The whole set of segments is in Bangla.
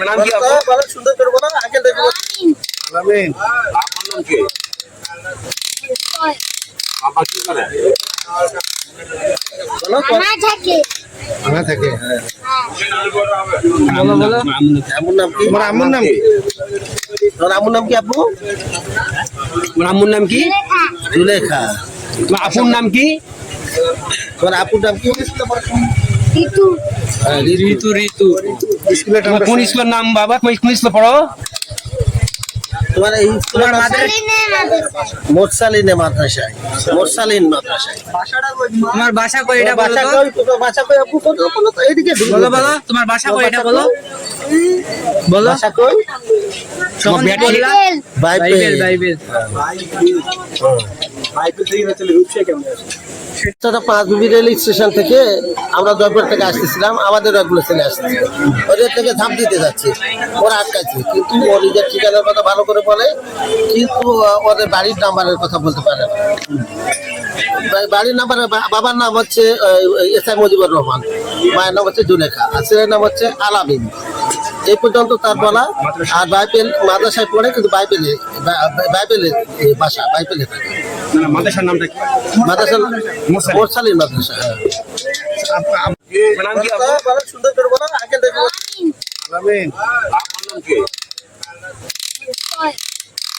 নাম কি আপু? ভালো সুন্দর করে বলো আগে দেখো। আলামিন। আপনার নাম কি? আপা কি করে? বলো থানা থাকে। বলো বলো। আম্মুর নাম কি? তোমার আম্মুর নাম কি? তোমার আম্মুর নাম কি আপু? তোমার আম্মুর নাম কি? জুলেখা। তোমার আপুর নাম কি? তোমার আপুর নাম কি? ঋতু ঋতু। তোমার কোন স্কুলের নাম বাবা? তুমি কোন স্কুলে পড়ো? তোমার এই স্কুলের মোরসালিনে মাদ্রাসায়। মোরসালিন মাদ্রাসায়। তোমার বাসা কই এটা বলো বাসা তো? কই? তোমার বাসা কই আপু? বলো তো এইদিকে বলো বলো তোমার বাসা কই এটা বলো? বলো বাসা কই? তখন কি বললা? বাইবেল। বাইবেল। সেটা 5 রেল স্টেশন থেকে আমরা জয়পুর থেকে আসতেছিলাম, আমাদের ওগুলো চলে আসছে, ওদের থেকে ধাপ দিতে যাচ্ছে, ওরা আটকাচ্ছে, কিন্তু ও নিজের ঠিকানার কথা ভালো করে বলে, কিন্তু ওদের বাড়ির নাম্বারের কথা বলতে পারে না। বাড়ির নাম্বার, বাবার নাম হচ্ছে এসআই মুজিবুর রহমান, মায়ের নাম হচ্ছে জুলেখা, আর ছেলের নাম হচ্ছে আলামিন। এই পর্যন্ত তার বলা। আর বাইবেল মাদ্রাসায় পড়ে, কিন্তু বাইবেলের বাসা বাইবেলে থাকে। মাদ্রাসার নামটা কি? মাদ্রাসা মোরসালিন মাদ্রাসা। নাম কি আপু? ভালো সুন্দর করে বলো আগে দেখো। আলামিন। আপনার নাম কি?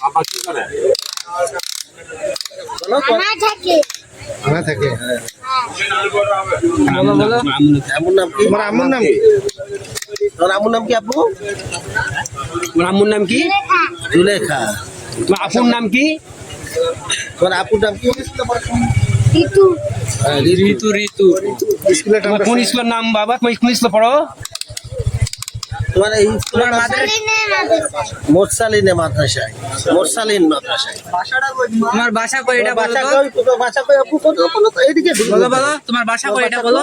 আপা কি করে? বলো থানা থাকে। বলো বলো। আম্মুর নাম কি? তোমার আম্মুর নাম কি? তোমার আম্মুর নাম কি আপু? তোমার আম্মুর নাম কি? জুলেখা। তোমার আপুর নাম কি? তোমার আপুর নাম কি? ঋতু ঋতু। তোমার কোন স্কুলের নাম বাবা? তুমি কোন স্কুলে পড়ো? তোমার এই তোমার মাদ্রাসা মোরসালিনে মাদ্রাসায়। মোরসালিন মাদ্রাসায়। তোমার বাসা কই এটা বলো বাসা তো? কই? তোমার বাসা কই আপু? বলো তো এইদিকে বলো বলো তোমার বাসা কই এটা বলো?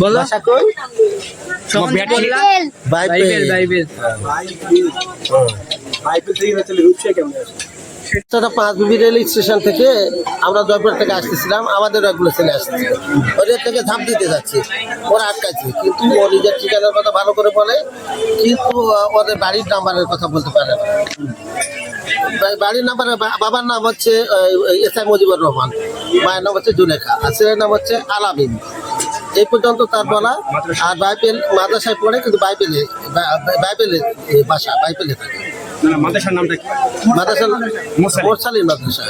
বলো বাসা কই? তখন কি বললা? বাইবেল। বাইবেল। সেটা 5 রেল স্টেশন থেকে আমরা জয়পুর থেকে আসতেছিলাম, আমাদের ওগুলো চলে আসছে, ওদের থেকে ধাপ দিতে যাচ্ছে, ওরা আটকাচ্ছে, কিন্তু ও নিজের ঠিকানার কথা ভালো করে বলে, কিন্তু ওদের বাড়ির নাম্বারের কথা বলতে পারে না। বাড়ির নাম্বার, বাবার নাম হচ্ছে এসআই মুজিবুর রহমান, মায়ের নাম হচ্ছে জুলেখা, আর ছেলের নাম হচ্ছে আলামিন। এই পর্যন্ত তার বলা। আর বাইবেল মাদ্রাসায় পড়ে, কিন্তু বাইবেলের বাসা বাইবেলে থাকে। মাদ্রাসার নামটা কি? মাদ্রাসা মোরসালিন মাদ্রাসা।